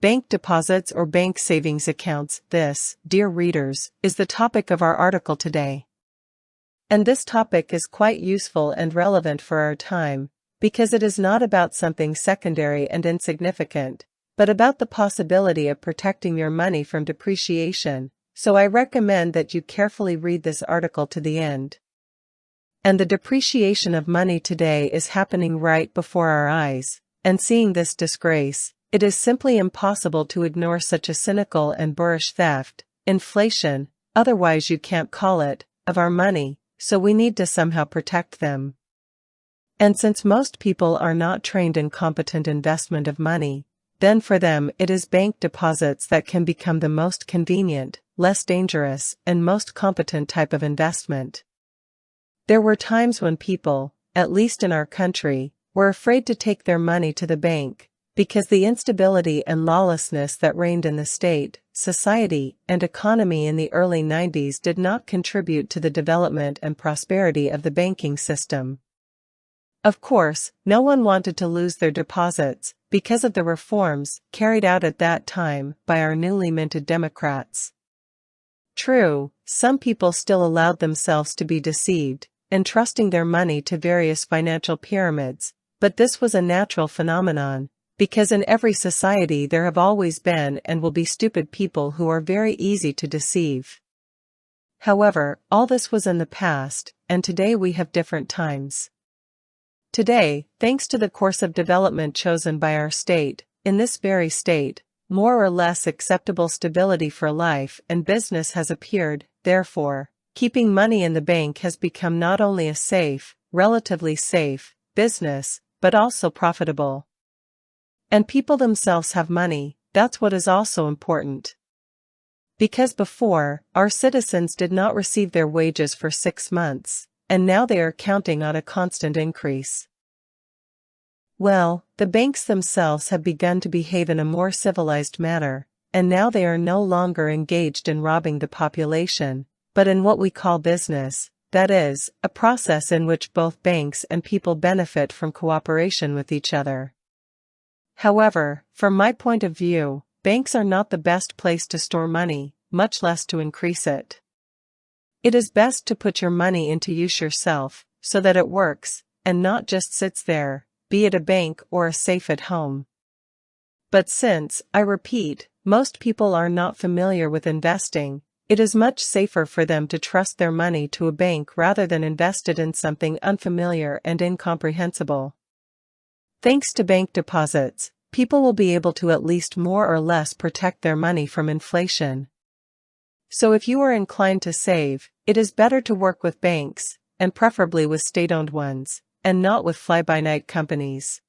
Bank deposits or bank savings accounts. This, dear readers, is the topic of our article today. And this topic is quite useful and relevant for our time, because it is not about something secondary and insignificant, but about the possibility of protecting your money from depreciation, so I recommend that you carefully read this article to the end. And the depreciation of money today is happening right before our eyes, and seeing this disgrace, it is simply impossible to ignore such a cynical and boorish theft, inflation, otherwise you can't call it, of our money, so we need to somehow protect them. And since most people are not trained in competent investment of money, then for them it is bank deposits that can become the most convenient, less dangerous, and most competent type of investment. There were times when people, at least in our country, were afraid to take their money to the bank, because the instability and lawlessness that reigned in the state, society, and economy in the early 90s did not contribute to the development and prosperity of the banking system. Of course, no one wanted to lose their deposits, because of the reforms carried out at that time by our newly minted Democrats. True, some people still allowed themselves to be deceived, entrusting their money to various financial pyramids, but this was a natural phenomenon, because in every society there have always been and will be stupid people who are very easy to deceive. However, all this was in the past, and today we have different times. Today, thanks to the course of development chosen by our state, in this very state, more or less acceptable stability for life and business has appeared, therefore, keeping money in the bank has become not only a safe, relatively safe, business, but also profitable. And people themselves have money, that's what is also important. Because before, our citizens did not receive their wages for 6 months, and now they are counting on a constant increase. Well, the banks themselves have begun to behave in a more civilized manner, and now they are no longer engaged in robbing the population, but in what we call business, that is, a process in which both banks and people benefit from cooperation with each other. However, from my point of view, banks are not the best place to store money, much less to increase it. It is best to put your money into use yourself, so that it works, and not just sits there, be it a bank or a safe at home. But since, I repeat, most people are not familiar with investing, it is much safer for them to trust their money to a bank rather than invest it in something unfamiliar and incomprehensible. Thanks to bank deposits, people will be able to at least more or less protect their money from inflation. So if you are inclined to save, it is better to work with banks, and preferably with state-owned ones, and not with fly-by-night companies.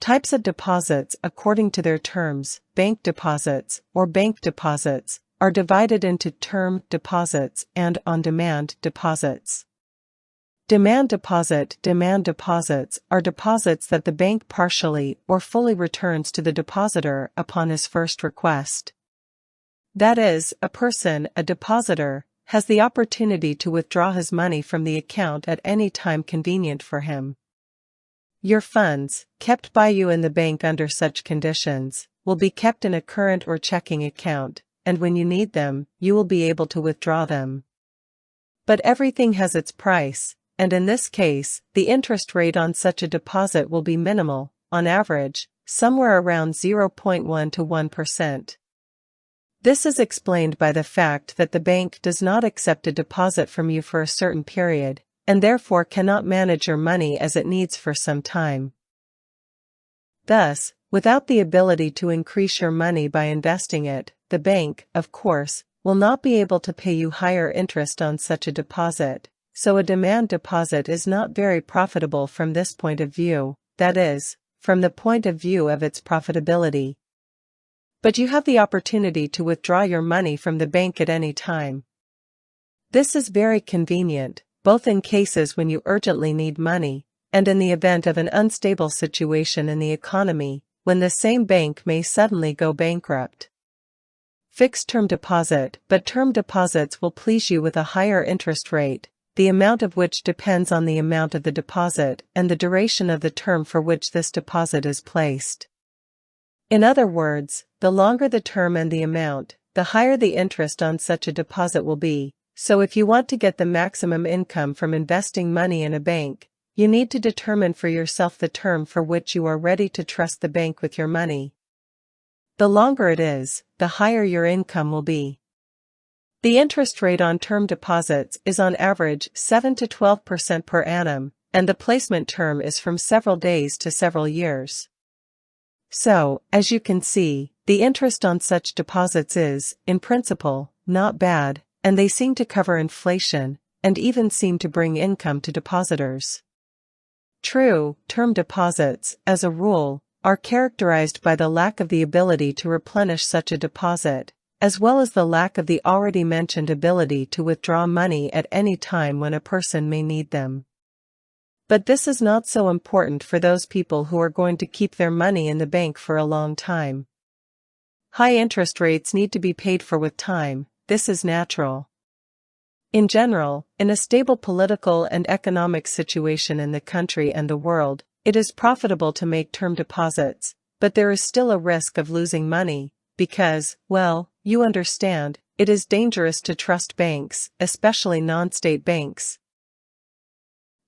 Types of deposits according to their terms, bank deposits, or bank deposits, are divided into term deposits and on-demand deposits. Demand deposits are deposits that the bank partially or fully returns to the depositor upon his first request. That is, a depositor, has the opportunity to withdraw his money from the account at any time convenient for him. Your funds, kept by you in the bank under such conditions, will be kept in a current or checking account, and when you need them, you will be able to withdraw them. But everything has its price, and in this case, the interest rate on such a deposit will be minimal, on average, somewhere around 0.1 to 1%. This is explained by the fact that the bank does not accept a deposit from you for a certain period, and therefore cannot manage your money as it needs for some time. Thus, without the ability to increase your money by investing it, the bank, of course, will not be able to pay you higher interest on such a deposit, so a demand deposit is not very profitable from this point of view, that is, from the point of view of its profitability. But you have the opportunity to withdraw your money from the bank at any time. This is very convenient, both in cases when you urgently need money, and in the event of an unstable situation in the economy, when the same bank may suddenly go bankrupt. Fixed term deposit, but term deposits will please you with a higher interest rate, the amount of which depends on the amount of the deposit and the duration of the term for which this deposit is placed. In other words, the longer the term and the amount, the higher the interest on such a deposit will be. So if you want to get the maximum income from investing money in a bank, you need to determine for yourself the term for which you are ready to trust the bank with your money. The longer it is, the higher your income will be. The interest rate on term deposits is on average 7 to 12% per annum, and the placement term is from several days to several years. So, as you can see, the interest on such deposits is, in principle, not bad, and they seem to cover inflation, and even seem to bring income to depositors. True, term deposits, as a rule, are characterized by the lack of the ability to replenish such a deposit, as well as the lack of the already mentioned ability to withdraw money at any time when a person may need them. But this is not so important for those people who are going to keep their money in the bank for a long time. High interest rates need to be paid for with time, this is natural. In general, in a stable political and economic situation in the country and the world, it is profitable to make term deposits, but there is still a risk of losing money, because, well, you understand, it is dangerous to trust banks, especially non-state banks.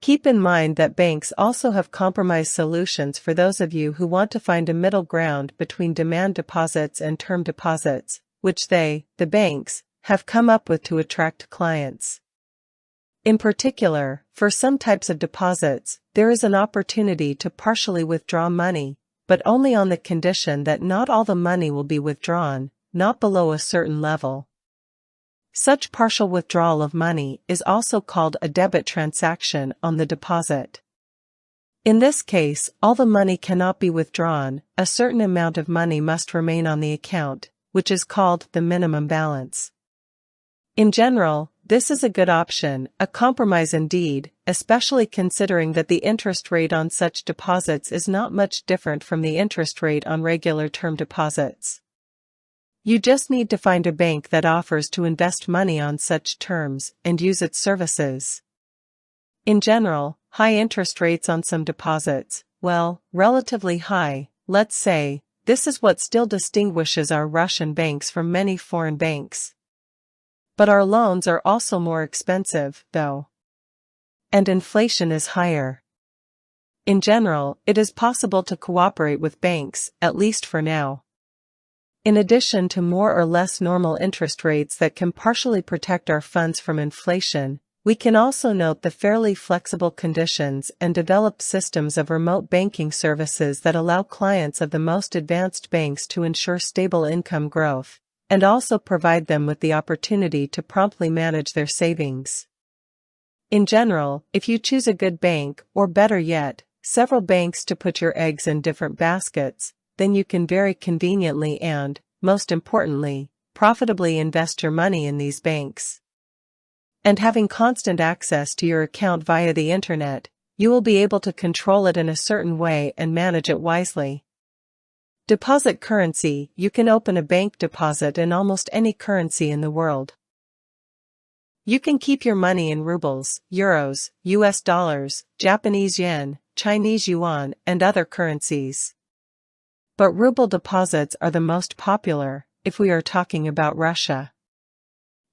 Keep in mind that banks also have compromise solutions for those of you who want to find a middle ground between demand deposits and term deposits, which they, the banks, have come up with to attract clients. In particular, for some types of deposits, there is an opportunity to partially withdraw money, but only on the condition that not all the money will be withdrawn, not below a certain level. Such partial withdrawal of money is also called a debit transaction on the deposit. In this case, all the money cannot be withdrawn, a certain amount of money must remain on the account, which is called the minimum balance. In general, this is a good option, a compromise indeed, especially considering that the interest rate on such deposits is not much different from the interest rate on regular term deposits. You just need to find a bank that offers to invest money on such terms and use its services. In general, high interest rates on some deposits, well, relatively high, let's say, this is what still distinguishes our Russian banks from many foreign banks. But our loans are also more expensive, though. And inflation is higher. In general, it is possible to cooperate with banks, at least for now. In addition to more or less normal interest rates that can partially protect our funds from inflation, we can also note the fairly flexible conditions and developed systems of remote banking services that allow clients of the most advanced banks to ensure stable income growth, and also provide them with the opportunity to promptly manage their savings. In general, if you choose a good bank, or better yet, several banks to put your eggs in different baskets, then you can very conveniently and, most importantly, profitably invest your money in these banks. And having constant access to your account via the internet, you will be able to control it in a certain way and manage it wisely. Deposit currency: you can open a bank deposit in almost any currency in the world. You can keep your money in rubles, euros, US dollars, Japanese yen, Chinese yuan, and other currencies. But ruble deposits are the most popular, if we are talking about Russia.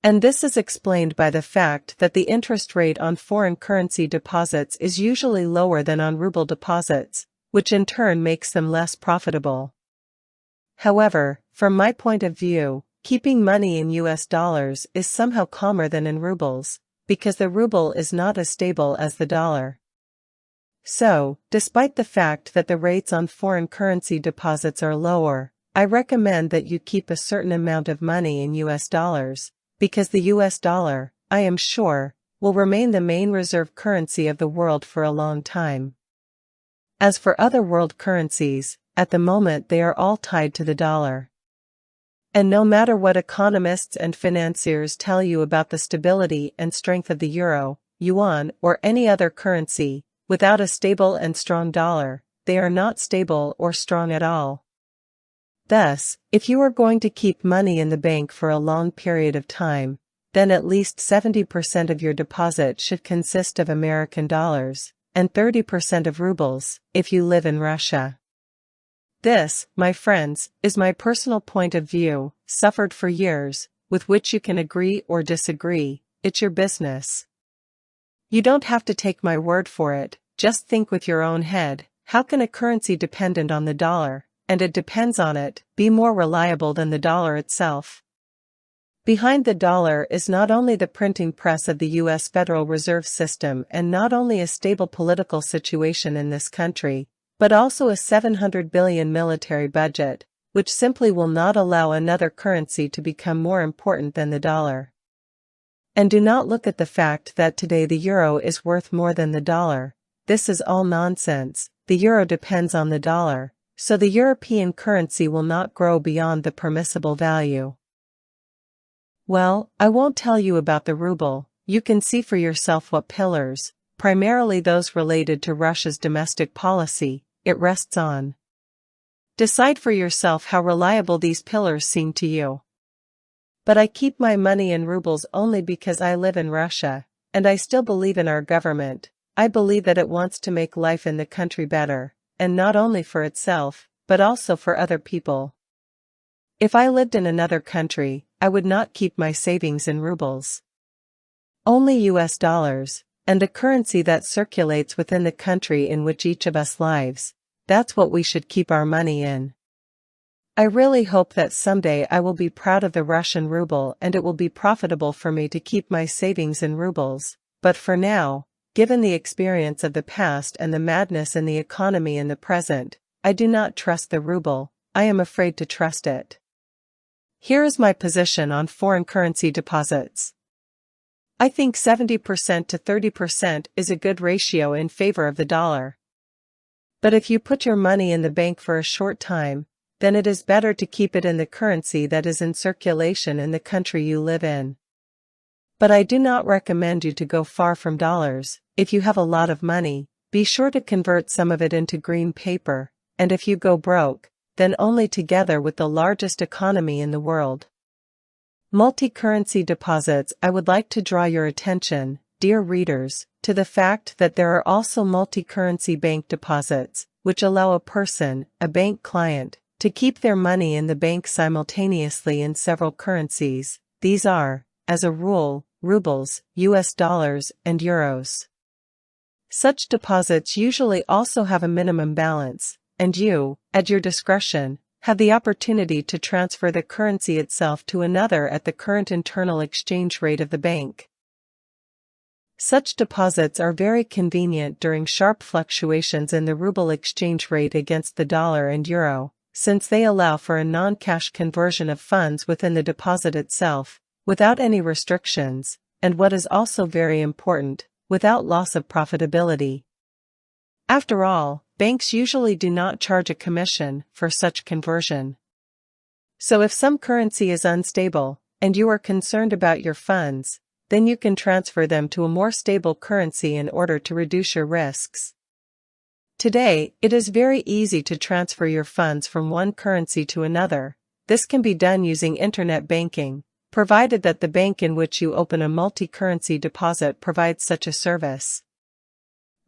And this is explained by the fact that the interest rate on foreign currency deposits is usually lower than on ruble deposits, which in turn makes them less profitable. However, from my point of view, keeping money in US dollars is somehow calmer than in rubles, because the ruble is not as stable as the dollar. So, despite the fact that the rates on foreign currency deposits are lower, I recommend that you keep a certain amount of money in US dollars, because the US dollar, I am sure, will remain the main reserve currency of the world for a long time. As for other world currencies, at the moment they are all tied to the dollar. And no matter what economists and financiers tell you about the stability and strength of the euro, yuan, or any other currency, without a stable and strong dollar, they are not stable or strong at all. Thus, if you are going to keep money in the bank for a long period of time, then at least 70% of your deposit should consist of American dollars, and 30% of rubles, if you live in Russia. This, my friends, is my personal point of view, suffered for years, with which you can agree or disagree. It's your business. You don't have to take my word for it, just think with your own head. How can a currency dependent on the dollar, and it depends on it, be more reliable than the dollar itself? Behind the dollar is not only the printing press of the U.S. Federal Reserve System and not only a stable political situation in this country, but also a $700 billion military budget, which simply will not allow another currency to become more important than the dollar. And do not look at the fact that today the euro is worth more than the dollar. This is all nonsense. The euro depends on the dollar, so the European currency will not grow beyond the permissible value. Well, I won't tell you about the ruble. You can see for yourself what pillars, primarily those related to Russia's domestic policy, it rests on. Decide for yourself how reliable these pillars seem to you. But I keep my money in rubles only because I live in Russia, and I still believe in our government. I believe that it wants to make life in the country better, and not only for itself, but also for other people. If I lived in another country, I would not keep my savings in rubles. Only US dollars, and a currency that circulates within the country in which each of us lives. That's what we should keep our money in. I really hope that someday I will be proud of the Russian ruble and it will be profitable for me to keep my savings in rubles, but for now, given the experience of the past and the madness in the economy in the present, I do not trust the ruble. I am afraid to trust it. Here is my position on foreign currency deposits. I think 70% to 30% is a good ratio in favor of the dollar. But if you put your money in the bank for a short time, then it is better to keep it in the currency that is in circulation in the country you live in. But I do not recommend you to go far from dollars. If you have a lot of money, be sure to convert some of it into green paper, and if you go broke, then only together with the largest economy in the world. Multi-currency deposits. I would like to draw your attention, dear readers, to the fact that there are also multi-currency bank deposits, which allow a person, a bank client, to keep their money in the bank simultaneously in several currencies. These are, as a rule, rubles, US dollars, and euros. Such deposits usually also have a minimum balance, and you, at your discretion, have the opportunity to transfer the currency itself to another at the current internal exchange rate of the bank. Such deposits are very convenient during sharp fluctuations in the ruble exchange rate against the dollar and euro, since they allow for a non-cash conversion of funds within the deposit itself, without any restrictions, and what is also very important, without loss of profitability. After all, banks usually do not charge a commission for such conversion. So if some currency is unstable, and you are concerned about your funds, then you can transfer them to a more stable currency in order to reduce your risks. Today, it is very easy to transfer your funds from one currency to another. This can be done using internet banking, provided that the bank in which you open a multi-currency deposit provides such a service.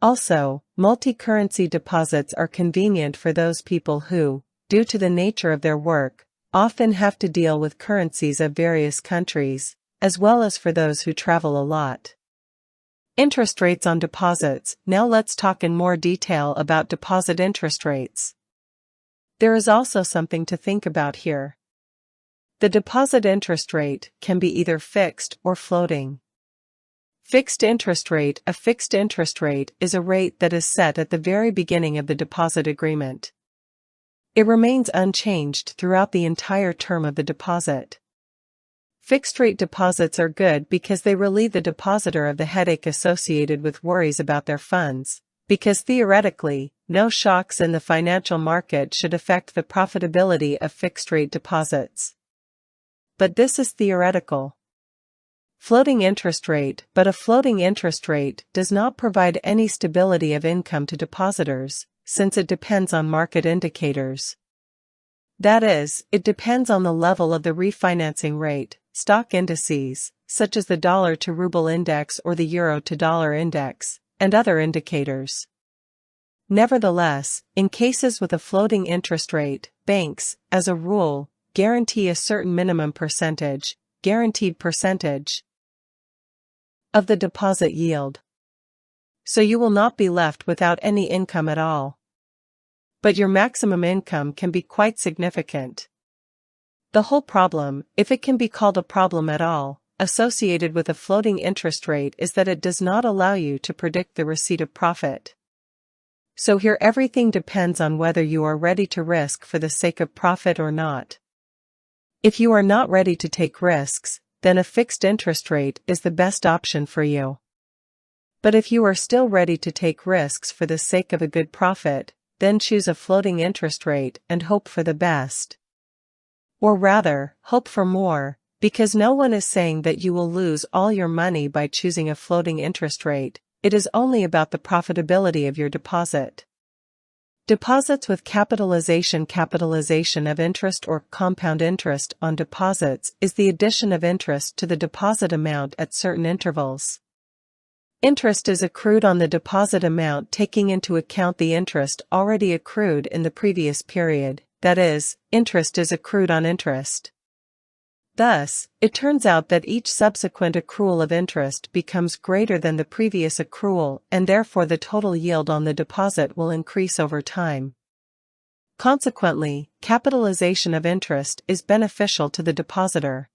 Also, multi-currency deposits are convenient for those people who, due to the nature of their work, often have to deal with currencies of various countries, as well as for those who travel a lot. Interest rates on deposits. Now let's talk in more detail about deposit interest rates. There is also something to think about here. The deposit interest rate can be either fixed or floating. Fixed interest rate. A fixed interest rate is a rate that is set at the very beginning of the deposit agreement. It remains unchanged throughout the entire term of the deposit. Fixed-rate deposits are good because they relieve the depositor of the headache associated with worries about their funds, because theoretically, no shocks in the financial market should affect the profitability of fixed-rate deposits. But this is theoretical. Floating interest rate. But a floating interest rate does not provide any stability of income to depositors, since it depends on market indicators. That is, it depends on the level of the refinancing rate, stock indices, such as the dollar-to-ruble index or the euro-to-dollar index, and other indicators. Nevertheless, in cases with a floating interest rate, banks, as a rule, guarantee a certain minimum percentage, guaranteed percentage, of the deposit yield. So you will not be left without any income at all. But your maximum income can be quite significant. The whole problem, if it can be called a problem at all, associated with a floating interest rate is that it does not allow you to predict the receipt of profit. So here everything depends on whether you are ready to risk for the sake of profit or not. If you are not ready to take risks, then a fixed interest rate is the best option for you. But if you are still ready to take risks for the sake of a good profit, then choose a floating interest rate and hope for the best. Or rather, hope for more, because no one is saying that you will lose all your money by choosing a floating interest rate. It is only about the profitability of your deposit. Deposits with capitalization of interest or compound interest on deposits is the addition of interest to the deposit amount at certain intervals. Interest is accrued on the deposit amount taking into account the interest already accrued in the previous period, that is, interest is accrued on interest. Thus, it turns out that each subsequent accrual of interest becomes greater than the previous accrual and therefore the total yield on the deposit will increase over time. Consequently, capitalization of interest is beneficial to the depositor.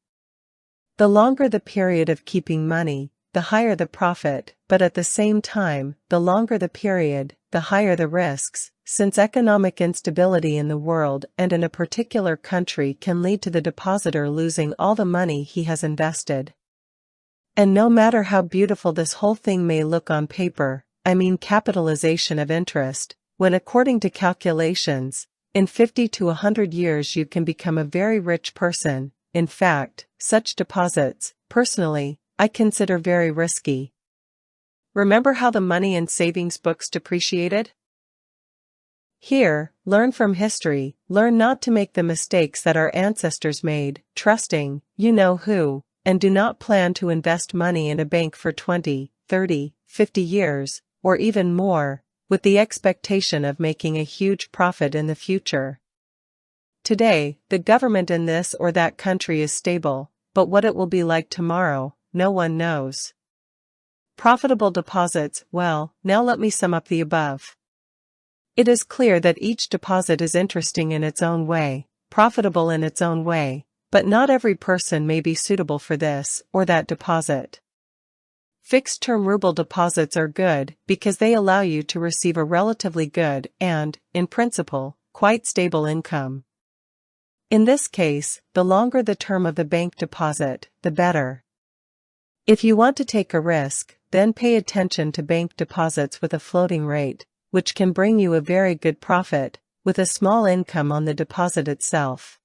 The longer the period of keeping money, the higher the profit, but at the same time, the longer the period, the higher the risks, since economic instability in the world and in a particular country can lead to the depositor losing all the money he has invested. And no matter how beautiful this whole thing may look on paper, I mean capitalization of interest, when according to calculations, in 50 to 100 years you can become a very rich person. In fact, such deposits, personally, I consider very risky. Remember how the money in savings books depreciated? Here, learn from history, learn not to make the mistakes that our ancestors made, trusting, you know who, and do not plan to invest money in a bank for 20, 30, 50 years, or even more, with the expectation of making a huge profit in the future. Today, the government in this or that country is stable, but what it will be like tomorrow, no one knows. Profitable deposits, well, now let me sum up the above. It is clear that each deposit is interesting in its own way, profitable in its own way, but not every person may be suitable for this or that deposit. Fixed-term ruble deposits are good because they allow you to receive a relatively good and, in principle, quite stable income. In this case, the longer the term of the bank deposit, the better. If you want to take a risk, then pay attention to bank deposits with a floating rate, which can bring you a very good profit, with a small income on the deposit itself.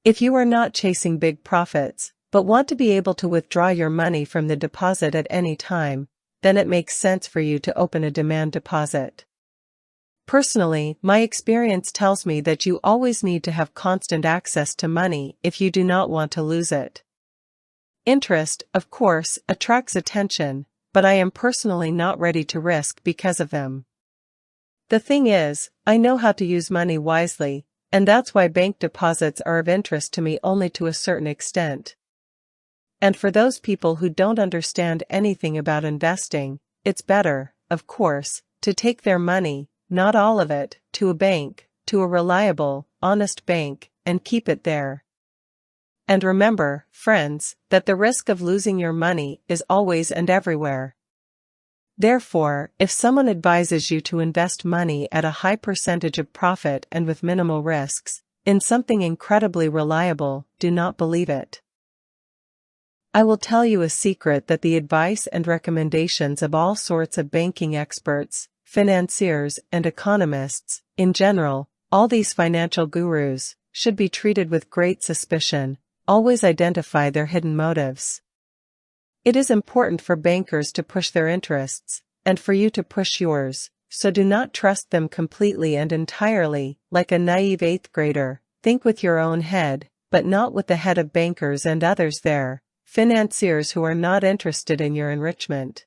If you are not chasing big profits, but want to be able to withdraw your money from the deposit at any time, then it makes sense for you to open a demand deposit. Personally, my experience tells me that you always need to have constant access to money if you do not want to lose it. Interest, of course, attracts attention, but I am personally not ready to risk because of them. The thing is, I know how to use money wisely, and that's why bank deposits are of interest to me only to a certain extent. And for those people who don't understand anything about investing, it's better, of course, to take their money, not all of it, to a bank, to a reliable, honest bank, and keep it there. And remember, friends, that the risk of losing your money is always and everywhere. Therefore, if someone advises you to invest money at a high percentage of profit and with minimal risks, in something incredibly reliable, do not believe it. I will tell you a secret that the advice and recommendations of all sorts of banking experts, financiers, and economists, in general, all these financial gurus, should be treated with great suspicion. Always identify their hidden motives. It is important for bankers to push their interests, and for you to push yours, so do not trust them completely and entirely, like a naive eighth grader. Think with your own head, but not with the head of bankers and others there, financiers who are not interested in your enrichment.